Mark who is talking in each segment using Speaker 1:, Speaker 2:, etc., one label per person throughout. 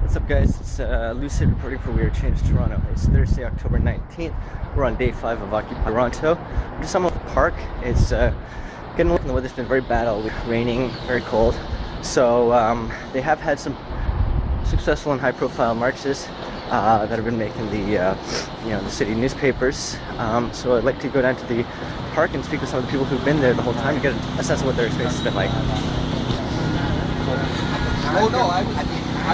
Speaker 1: What's up, guys? It's Lucid reporting for Weird Change Toronto. It's Thursday, October 19th. We're on day 5 of Occupy Toronto. We're just on the park. It's getting late. The weather's been very bad all week. Raining, very cold. So they have had some successful and high-profile marches that have been making the the city newspapers. So I'd like to go down to the park and speak with some of the people who've been there the whole time to get a sense of what their experience has been like.
Speaker 2: Oh no, I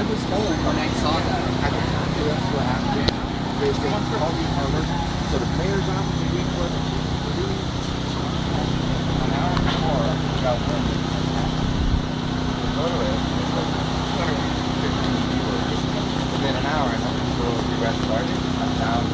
Speaker 2: was home when I saw that. What happened? So the mayor's office is being put an hour before got one. Within an hour, and the rest started. I'm down.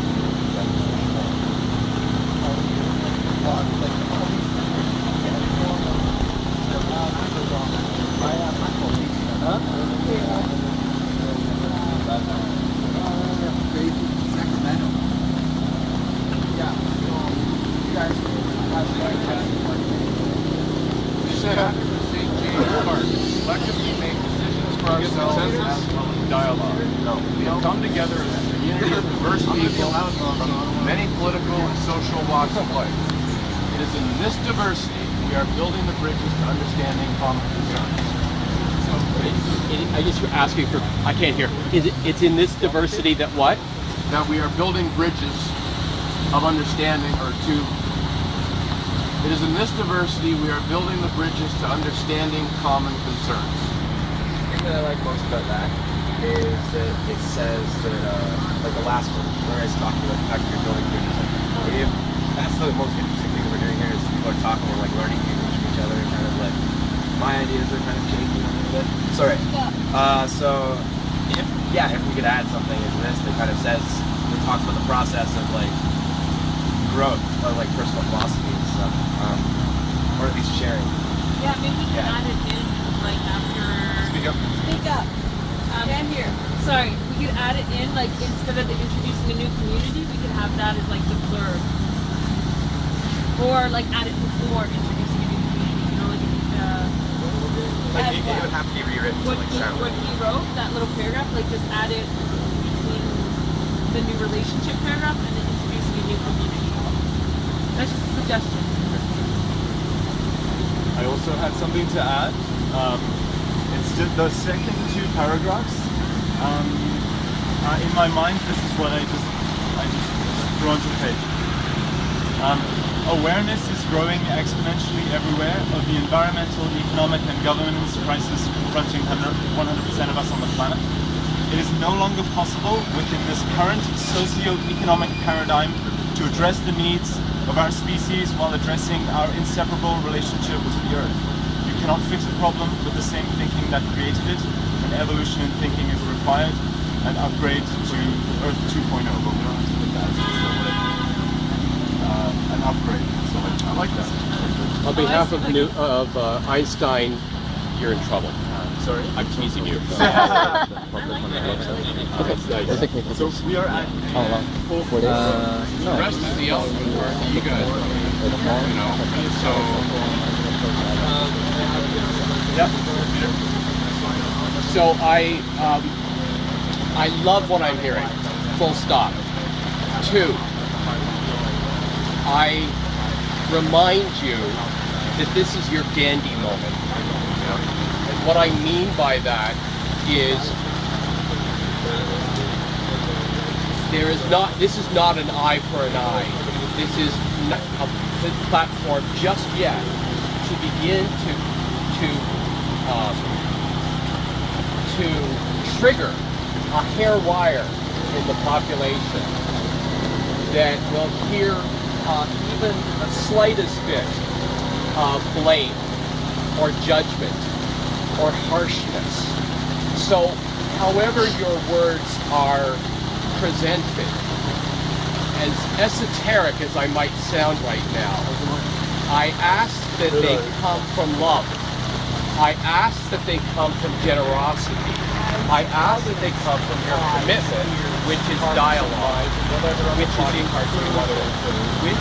Speaker 2: Sacramento. Yeah. You guys
Speaker 3: Set up St. James Park. Collectively make decisions for ourselves and dialogue. We have come together as a community of diverse people from many political and social walks of life. It is in this diversity we are building the bridges to understanding common concerns.
Speaker 4: I guess you're asking for, I can't hear. It's in this diversity that what?
Speaker 3: That we are building bridges of understanding, it is in this diversity we are building the bridges to understanding common concerns.
Speaker 2: The thing that I like most about that is that it says that, like the last one, where I was talking about the fact that you're building bridges. That's the most interesting thing that we're doing here is people are talking, we're like learning English from each other, and kind of like my ideas are kind of changing a little bit. Sorry. So if we could add something into this that kind of says, it talks about the process of like growth or like personal philosophy and stuff, or at least sharing.
Speaker 5: Yeah, maybe we can add it in like after.
Speaker 2: Speak up.
Speaker 5: Speak up. I'm here. Sorry, we could add it in like instead of the introducing a new community, we could have that as like the blurb, or like add it before introducing a new community. You know, like
Speaker 2: It would have to be rewritten to like sound.
Speaker 5: What he wrote, that little paragraph, like just add it between the new relationship paragraph and then introducing a new community. That's just a suggestion.
Speaker 6: I also had something to add. It's just the second two paragraphs. In my mind, this is what I just threw onto the page. Awareness is growing exponentially everywhere of the environmental, economic, and governance crisis confronting 100% of us on the planet. It is no longer possible within this current socio-economic paradigm to address the needs of our species while addressing our inseparable relationship to the Earth. You cannot fix a problem with the same thinking that created it, and evolution in thinking is required, and upgrade to Earth 2.0, but we don't have to put that. An upgrade. So I like that.
Speaker 4: On behalf of Einstein, you're in trouble.
Speaker 6: Sorry?
Speaker 4: I'm teasing you.
Speaker 6: Okay. So we are at
Speaker 3: The rest is the element for you guys.
Speaker 4: So I love what I'm hearing. Full stop. 2. I remind you that this is your Gandhi moment. And what I mean by that is this is not an eye for an eye. This is not a platform just yet to begin to trigger a hair wire in the population that will hear even the slightest bit of blame or judgment or harshness. So, however your words are presented, as esoteric as I might sound right now, I ask that they come from love. I ask that they come from generosity. I ask that they come from your commitment, which is dialogue, which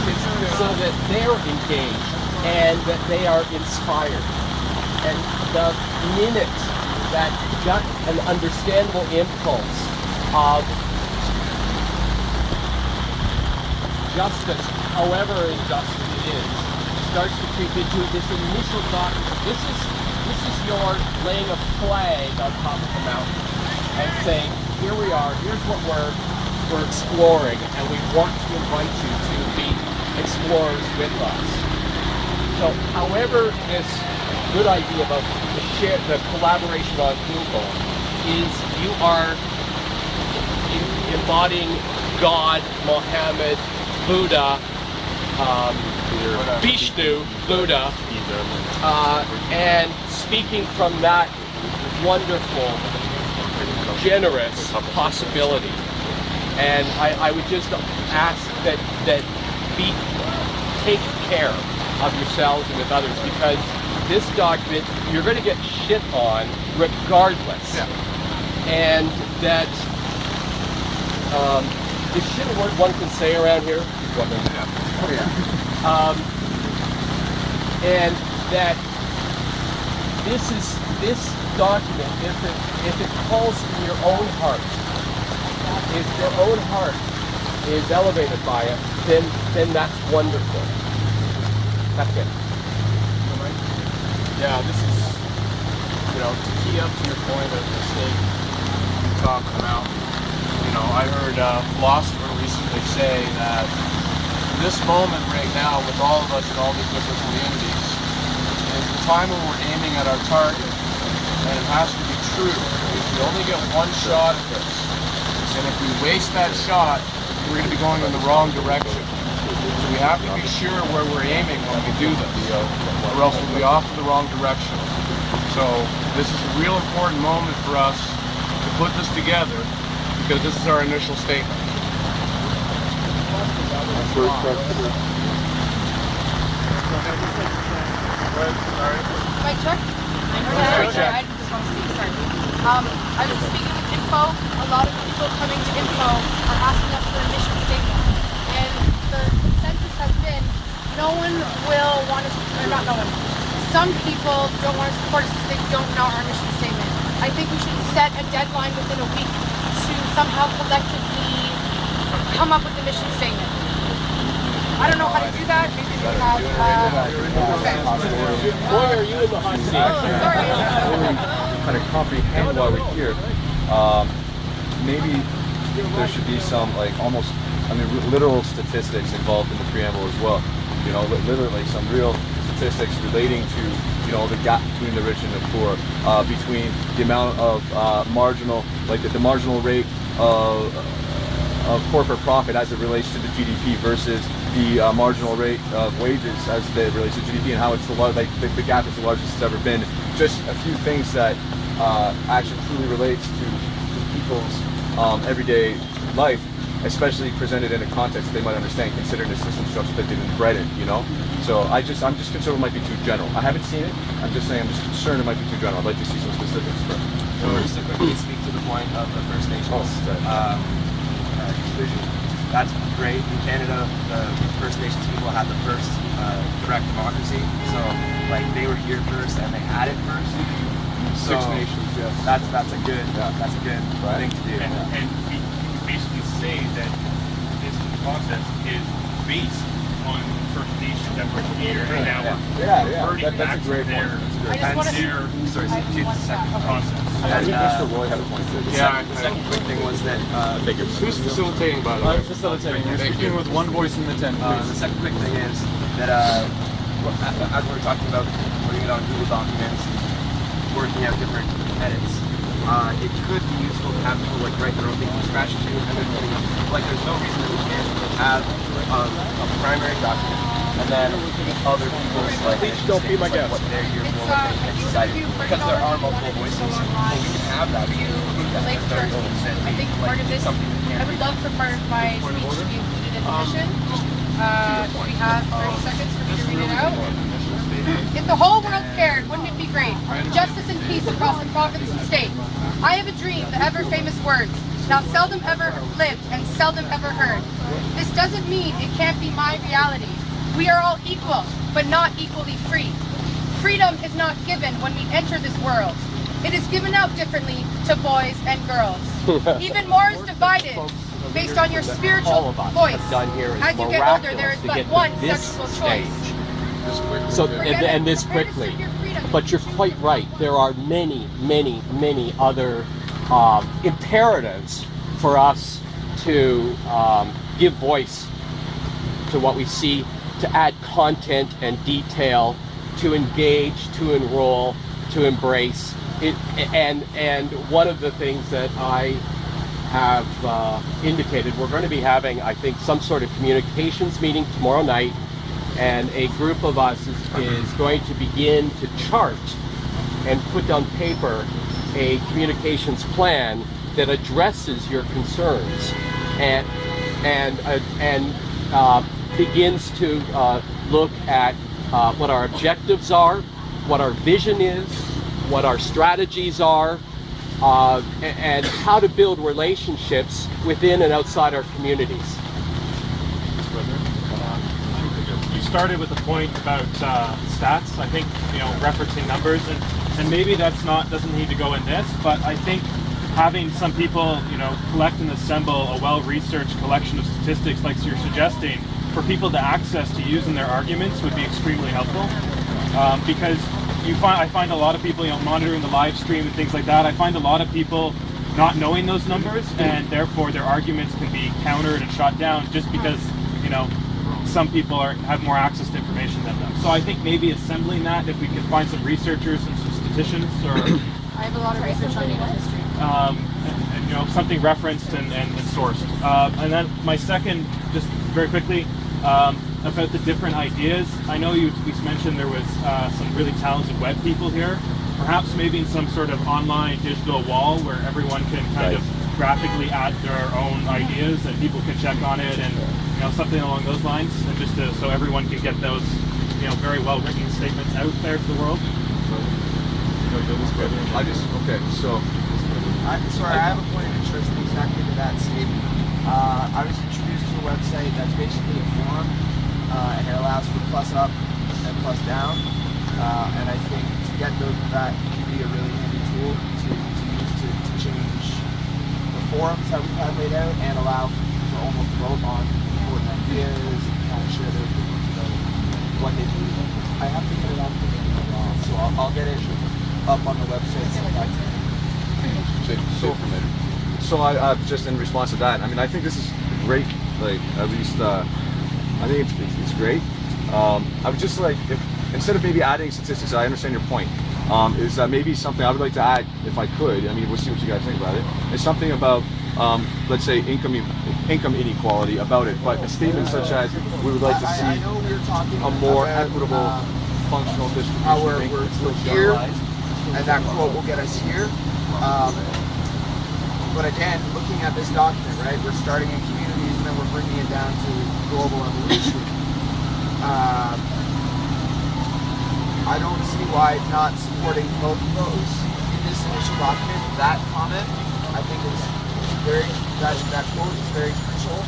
Speaker 4: is so that they're engaged and that they are inspired. And the minute that just an understandable impulse of justice, however injustice it is, starts to creep into this initial document. This is your laying a flag on top of the mountain and saying, here we are, here's what we're exploring, and we want to invite you to be explorers with us. So however this good idea about the collaboration on Google is you are embodying God, Mohammed, Buddha, Vishnu, Buddha, and speaking from that wonderful, generous possibility. And I would just ask that take care of yourselves and with others, because this document, you're going to get shit on regardless.
Speaker 3: Yeah.
Speaker 4: And that is shit a word one can say around here? And that this document, if it calls from your own heart, if your own heart is elevated by it, then that's wonderful. That's it.
Speaker 3: Yeah, this is, to key up to your point of the state you talk about. I heard a philosopher recently say that this moment right now, with all of us in all these different communities, is the time when we're aiming at our target, and it has to be true. We only get one shot at this, and if we waste that shot, we're going to be going in the wrong direction. So we have to be sure where we're aiming when we do this, or else we'll be off in the wrong direction. So this is a real important moment for us to put this together, because this is our initial statement.
Speaker 7: Mic check? I just want to speak, sorry. I was speaking with Info. A lot of people coming to Info are asking us for a mission statement. And the consensus has been no one will want to, or not no one, some people don't want to support us because they don't know our mission statement. I think we should set a deadline within a week to somehow collectively come up with a mission statement. I don't know how to do that. Maybe we have. Okay.
Speaker 4: Boy, are you in the hot seat?
Speaker 7: Sorry.
Speaker 8: Kind of comprehend why we're here. Maybe there should be some literal statistics involved in the preamble as well. Literally some real statistics relating to the gap between the rich and the poor, between the amount of marginal, the marginal rate of corporate profit as it relates to the GDP versus the marginal rate of wages as it relates to GDP, and how it's the gap is the largest it's ever been. Just a few things that actually truly relates to people's everyday life, especially presented in a context that they might understand, considering the system structure that they've been bred in. So I'm just concerned it might be too general. I haven't seen it. I'm just saying I'm just concerned it might be too general. I'd like to see some specifics first.
Speaker 2: Just to quickly speak to the point of the First Nations exclusion. That's great. In Canada, the First Nations people had the first direct democracy. So they were here first and they had it first. So
Speaker 3: Six Nations, yes.
Speaker 2: That's a good thing to do.
Speaker 9: And we basically say that this process is based on First Nations that were here, and now we're
Speaker 3: That's a great point.
Speaker 7: I just want to.
Speaker 2: Sorry, the second
Speaker 9: process.
Speaker 8: Mr. Roy had a point too.
Speaker 2: The second quick thing was that
Speaker 3: Who's facilitating, by the way?
Speaker 6: I'm facilitating. You're speaking with one voice in the tent,
Speaker 2: the
Speaker 6: please.
Speaker 2: second quick thing is that as we were talking about putting it on Google Documents, working out different edits, it could be useful to have people write their own thing from scratch too, and then there's no reason that we can't have a primary document and then other people's
Speaker 3: Please don't be my guest.
Speaker 2: what they're here for, what they decided, because there are multiple voices. So we can have that. We can include that.
Speaker 7: Relate to our team. I think part of this, I would love for part of my speech to be included in the mission. We have 30 seconds for me to read it out. If the whole world cared, wouldn't it be great? Justice and peace across the province and state. I have a dream, the ever-famous words, now seldom ever lived and seldom ever heard. This doesn't mean it can't be my reality. We are all equal, but not equally free. Freedom is not given when we enter this world. It is given out differently to boys and girls. Even more is divided based on your spiritual voice. As you get older, there is but one sexual choice.
Speaker 4: So, and this quickly. But you're quite right. There are many, many, many other imperatives for us to give voice to what we see, to add content and detail, to engage, to enroll, to embrace. And one of the things that I have indicated, we're going to be having, I think, some sort of communications meeting tomorrow night, and a group of us is going to begin to chart and put on paper a communications plan that addresses your concerns and begins to look at what our objectives are, what our vision is, what our strategies are, and how to build relationships within and outside our communities.
Speaker 6: You started with a point about stats. I think, referencing numbers, and maybe doesn't need to go in this, but I think having some people, collect and assemble a well-researched collection of statistics like you're suggesting for people to access to use in their arguments would be extremely helpful, because I find a lot of people, monitoring the live stream and things like that, I find a lot of people not knowing those numbers, and therefore their arguments can be countered and shot down just because, some people have more access to information than them. So I think maybe assembling that, if we can find some researchers and some statisticians, or
Speaker 7: I have a lot of research on data history.
Speaker 6: And something referenced and sourced. And then my second, just very quickly, about the different ideas. I know you mentioned there was some really talented web people here. Perhaps maybe in some sort of online digital wall where everyone can kind of graphically add their own ideas and people can check on it, and something along those lines, and just so everyone can get those very well written statements out there to the world.
Speaker 2: Sorry, I have a point of interest exactly to that statement. I was introduced to a website that's basically a forum, and it allows for plus up and plus down, and I think to get that can be a really handy tool to use to change the forums that we've had laid out, and allow for people to almost vote on important ideas and kind of share their opinions about what they believe in. I have to get it up so I'll get it up on the website sometime.
Speaker 8: So I just in response to that, I think this is great. Like, at least I think it's great. I would just like, if instead of maybe adding statistics, I understand your point. Is maybe something I would like to add, if I could. We'll see what you guys think about it. It's something about, let's say, income inequality about it, but a statement such as we would like to see a more equitable, functional distribution.
Speaker 2: How we're here, and that quote will get us here. But again, looking at this document, right, we're starting in communities and then we're bringing it down to global evolution. I don't see why not supporting both of those in this initial document. That comment, I think, is that quote is very crucial,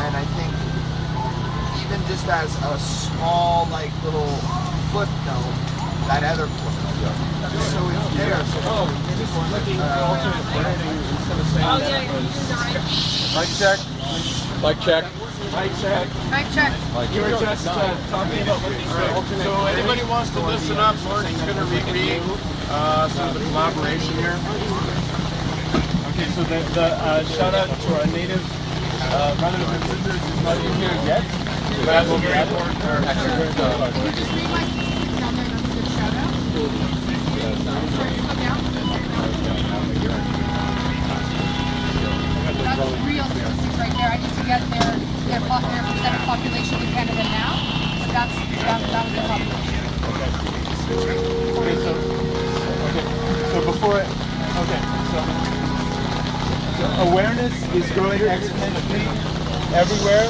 Speaker 2: and I think even just as a small, little footnote, that other footnote, just so it's there.
Speaker 3: Looking for alternate branding instead of saying that was...
Speaker 2: Mic check.
Speaker 4: Mic check.
Speaker 3: Mic check.
Speaker 7: Mic check.
Speaker 3: You were just talking about looking for alternate. So anybody wants to listen up, Morgan's going to reread some of the collaboration here.
Speaker 6: Okay, so the shout out to our native relative and visitors who's not in here yet.
Speaker 3: That's very important.
Speaker 7: Just read my statistics down there, that's a good shout out. Sorry, go down. That's real statistics right there. I need to get their percent of population in Canada now, but that was the population.
Speaker 6: So awareness is growing exponentially everywhere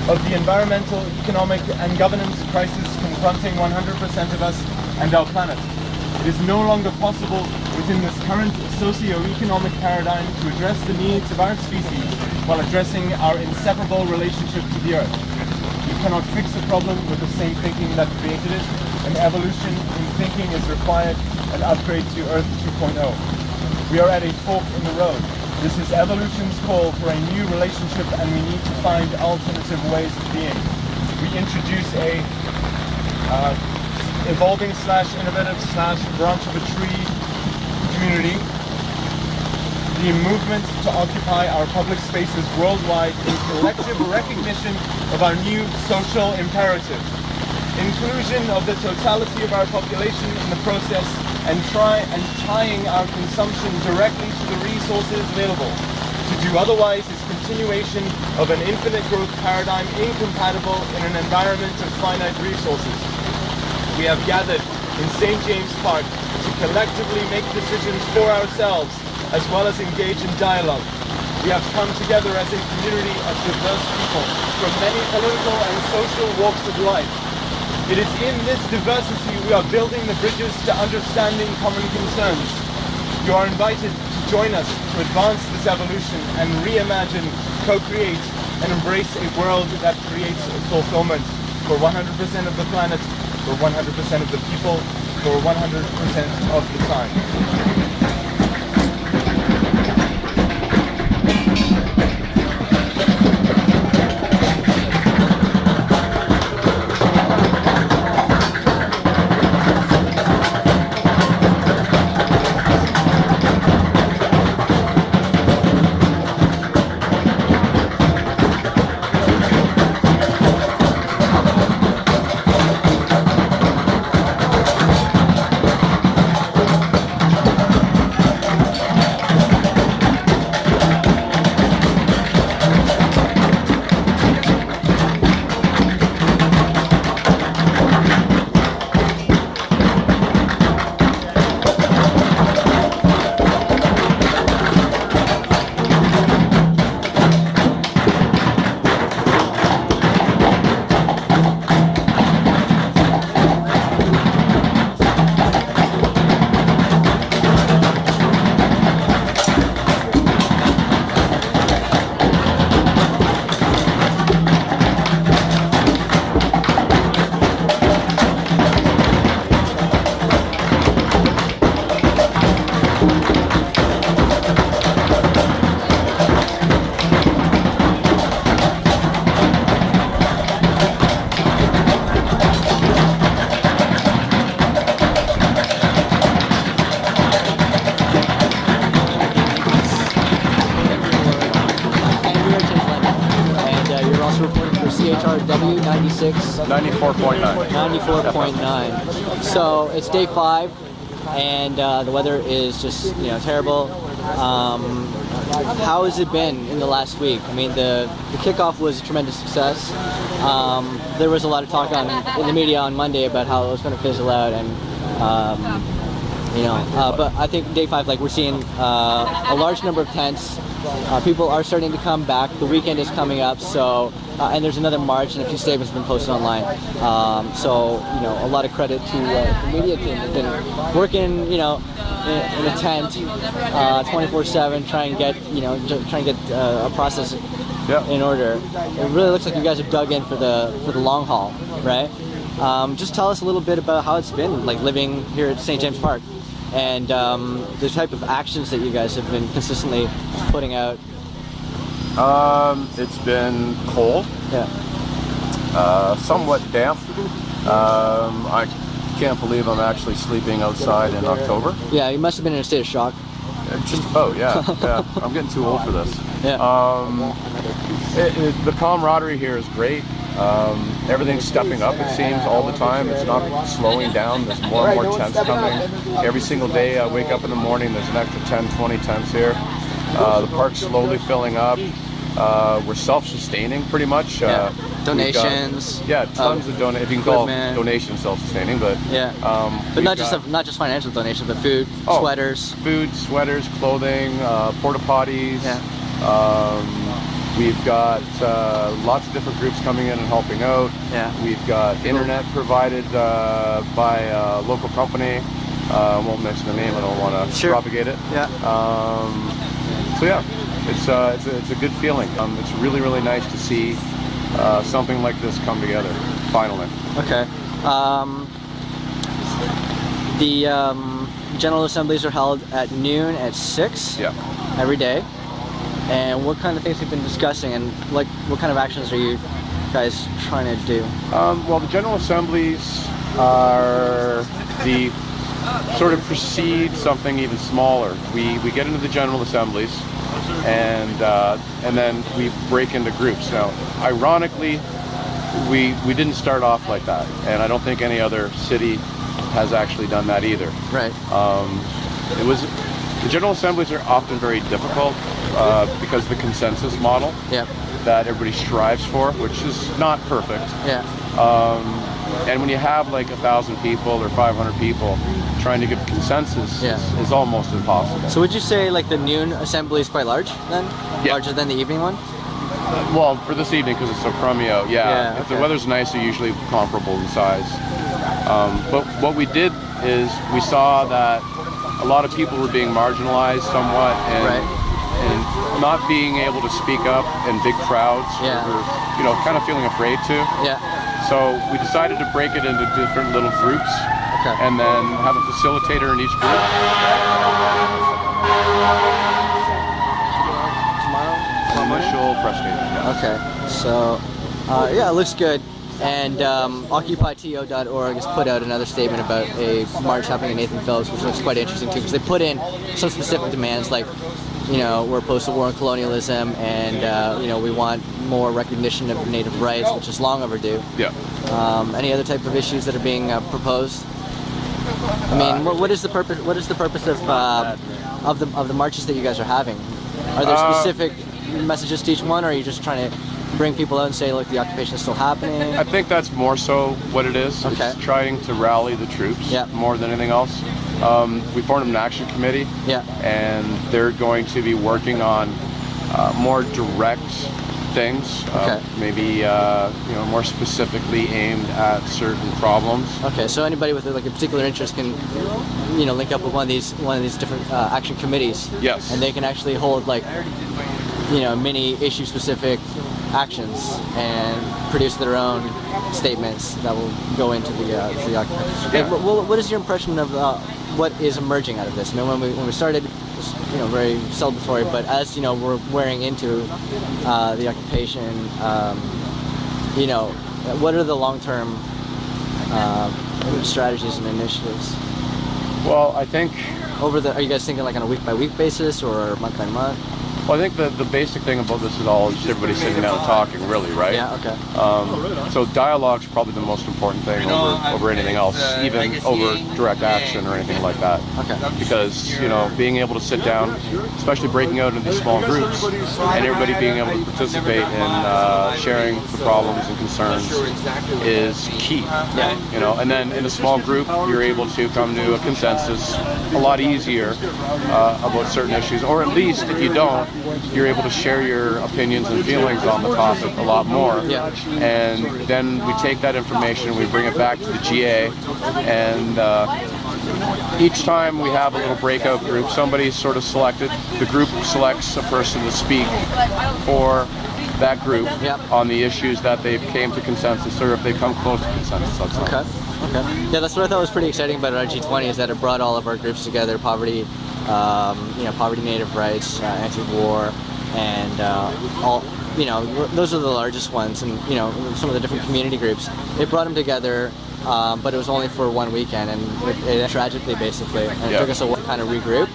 Speaker 6: of the environmental, economic, and governance crisis confronting 100% of us and our planet. It is no longer possible within this current socio-economic paradigm to address the needs of our species while addressing our inseparable relationship to the Earth. You cannot fix a problem with the same thinking that created it. An evolution in thinking is required, an upgrade to Earth 2.0. We are at a fork in the road. This is evolution's call for a new relationship, and we need to find alternative ways of being. We introduce a evolving / innovative / branch of a tree community. The movement to occupy our public spaces worldwide in collective recognition of our new social imperative. Inclusion of the totality of our population in the process, and tying our consumption directly to the resources available. To do otherwise is continuation of an infinite growth paradigm incompatible in an environment of finite resources. We have gathered in St. James Park to collectively make decisions for ourselves, as well as engage in dialogue. We have come together as a community of diverse people from many political and social walks of life. It is in this diversity we are building the bridges to understanding common concerns. You are invited to join us to advance this evolution and reimagine, co-create, and embrace a world that creates fulfillment for 100% of the planet, for 100% of the people, for 100% of the time.
Speaker 1: CHRW 96?
Speaker 8: 94.9.
Speaker 1: 94.9. So it's day 5, and the weather is just terrible. How has it been in the last week? I mean, the kickoff was a tremendous success. There was a lot of talk in the media on Monday about how it was going to fizzle out, and but I think day 5, like, we're seeing a large number of tents. People are starting to come back. The weekend is coming up, so and there's another march, and a few statements have been posted online. So a lot of credit to the media team. They've been working, in a tent, 24/7, trying to get a process in order. It really looks like you guys have dug in for the long haul, right? Just tell us a little bit about how it's been, like, living here at St. James Park, and the type of actions that you guys have been consistently putting out.
Speaker 10: It's been cold.
Speaker 1: Yeah.
Speaker 10: Somewhat damp. I can't believe I'm actually sleeping outside in October.
Speaker 1: Yeah, you must have been in a state of shock.
Speaker 10: Just about, yeah. I'm getting too old for this.
Speaker 1: Yeah.
Speaker 10: The camaraderie here is great. Everything's stepping up, it seems, all the time. It's not slowing down. There's more and more tents coming. Every single day I wake up in the morning, there's an extra 10, 20 tents here. The park's slowly filling up. We're self-sustaining pretty much.
Speaker 1: Donations.
Speaker 10: Tons of donations. If you can call donations self-sustaining, but
Speaker 1: but not just financial donations, but food, sweaters.
Speaker 10: Food, sweaters, clothing, porta potties.
Speaker 1: Yeah.
Speaker 10: We've got lots of different groups coming in and helping out.
Speaker 1: Yeah.
Speaker 10: We've got internet provided by a local company. I won't mention the name. I don't want to propagate it.
Speaker 1: Yeah.
Speaker 10: So yeah, it's a good feeling. It's really, really nice to see something like this come together finally.
Speaker 1: Okay. The general assemblies are held at noon at 6 every day. And what kind of things have you been discussing, and like what kind of actions are you guys trying to do?
Speaker 10: Well, the general assemblies are the sort of precede something even smaller. We get into the general assemblies, and then we break into groups. Now, ironically, we didn't start off like that, and I don't think any other city has actually done that either.
Speaker 1: Right.
Speaker 10: The general assemblies are often very difficult because of the consensus model that everybody strives for, which is not perfect.
Speaker 1: Yeah.
Speaker 10: And when you have like 1,000 people or 500 people, trying to give consensus is almost impossible.
Speaker 1: So would you say like the noon assembly is quite large then?
Speaker 10: Yeah.
Speaker 1: Larger than the evening one?
Speaker 10: Well, for this evening, because it's so crummy out, If the weather's nice, they're usually comparable in size. But what we did is we saw that a lot of people were being marginalized somewhat, and not being able to speak up in big crowds, or kind of feeling afraid to.
Speaker 1: Yeah.
Speaker 10: So we decided to break it into different little groups, and then have a facilitator in each group. Initial press statement.
Speaker 1: Okay, so it looks good. And OccupyTO.org has put out another statement about a march happening in Nathan Phillips, which looks quite interesting too, because they put in some specific demands like, we're opposed to war and colonialism, and we want more recognition of Native rights, which is long overdue.
Speaker 10: Yeah.
Speaker 1: Any other type of issues that are being proposed? I mean, what is the purpose? What is the purpose of the marches that you guys are having? Are there specific messages to each one, or are you just trying to bring people out and say, look, the occupation is still happening?
Speaker 10: I think that's more so what it is.
Speaker 1: Okay.
Speaker 10: It's trying to rally the troops more than anything else. We formed an action committee, and they're going to be working on more direct things, maybe more specifically aimed at certain problems.
Speaker 1: Okay, so anybody with like a particular interest can, link up with one of these different action committees.
Speaker 10: Yes.
Speaker 1: And they can actually hold like, mini issue specific actions and produce their own statements that will go into the occupation.
Speaker 10: Yeah.
Speaker 1: What is your impression of what is emerging out of this? When we started, it was very celebratory, but as we're wearing into the occupation, what are the long-term strategies and initiatives?
Speaker 10: Well, I think
Speaker 1: are you guys thinking like on a week-by-week basis or month-by-month?
Speaker 10: Well, I think the basic thing about this is all just everybody sitting down and talking, really, right?
Speaker 1: Yeah, okay.
Speaker 10: So dialogue's probably the most important thing over anything else, even over direct action or anything like that.
Speaker 1: Okay.
Speaker 10: Because, being able to sit down, especially breaking out into small groups, and everybody being able to participate in sharing the problems and concerns is key. Yeah. And then in a small group, you're able to come to a consensus a lot easier about certain issues, or at least if you don't, you're able to share your opinions and feelings on the topic a lot more.
Speaker 1: Yeah.
Speaker 10: And then we take that information, we bring it back to the GA, and each time we have a little breakout group, somebody's sort of selected. The group selects a person to speak for that group on the issues that they've came to consensus, or if they come close to consensus.
Speaker 1: Okay. Yeah, that's what I thought was pretty exciting about our G20 is that it brought all of our groups together: poverty, poverty, Native rights, anti-war, and all. Those are the largest ones, and some of the different community groups. They brought them together, but it was only for one weekend, and it tragically, basically, and it took us a while to kind of regroup.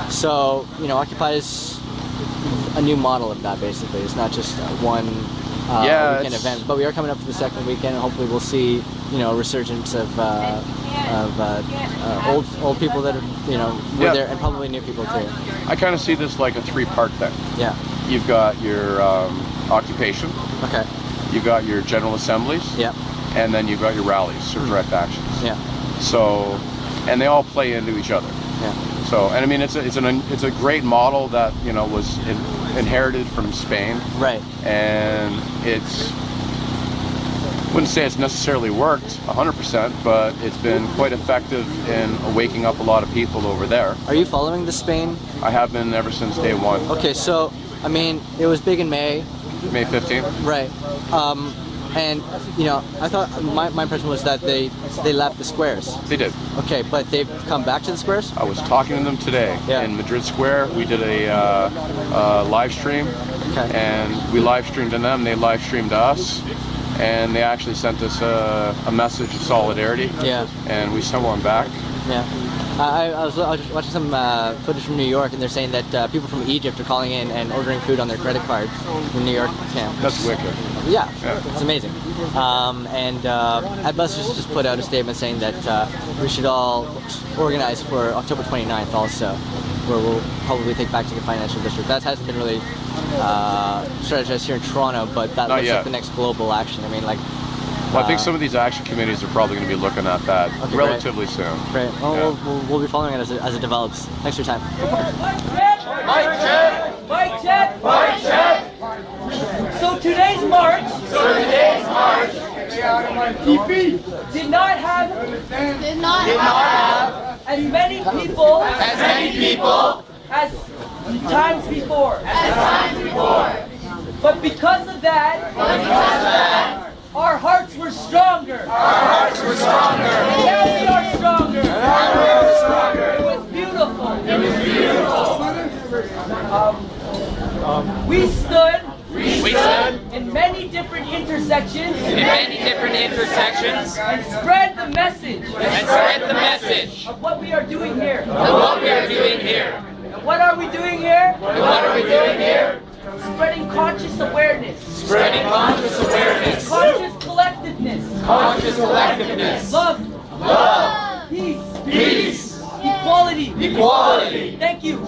Speaker 1: So, Occupy is a new model of that, basically. It's not just one weekend event, but we are coming up to the second weekend, and hopefully we'll see, a resurgence of old people that are, were there, and probably new people too.
Speaker 10: I kind of see this like a three-part thing.
Speaker 1: Yeah.
Speaker 10: You've got your occupation.
Speaker 1: Okay.
Speaker 10: You've got your general assemblies.
Speaker 1: Yeah.
Speaker 10: And then you've got your rallies or direct actions.
Speaker 1: Yeah.
Speaker 10: So, and they all play into each other.
Speaker 1: Yeah.
Speaker 10: So, and I mean, it's a great model that was inherited from Spain.
Speaker 1: Right.
Speaker 10: And wouldn't say it's necessarily worked 100%, but it's been quite effective in waking up a lot of people over there.
Speaker 1: Are you following the Spain?
Speaker 10: I have been ever since day one.
Speaker 1: Okay, so I mean, it was big in May.
Speaker 10: May 15th.
Speaker 1: Right. And you know, I thought my impression was that they left the squares.
Speaker 10: They did.
Speaker 1: Okay, but they've come back to the squares.
Speaker 10: I was talking to them today in Madrid Square. We did a live stream, and we live streamed to them. They live streamed to us, and they actually sent us a message of solidarity.
Speaker 1: Yeah.
Speaker 10: And we sent one back.
Speaker 1: Yeah. I was watching some footage from New York, and they're saying that people from Egypt are calling in and ordering food on their credit card in New York camp.
Speaker 10: That's wicked.
Speaker 1: Yeah, it's amazing. And Airbus just put out a statement saying that we should all organize for October 29th also, where we'll probably take back to the financial district. That hasn't been really strategized here in Toronto, but that looks like the next global action. I mean, like.
Speaker 10: Well, I think some of these action committees are probably going to be looking at that relatively soon.
Speaker 1: Great. Well, we'll be following it as it develops. Thanks for your time.
Speaker 11: Mic check! Mic check! So today's march. Did not have as many people as times before. But because of that, our hearts were stronger. And now we are stronger. It was beautiful. We stood in many different intersections. And spread the message. Of what we are doing here. And what are we doing here? Spreading conscious awareness. Conscious collectiveness. Love. Peace. Equality. Thank you.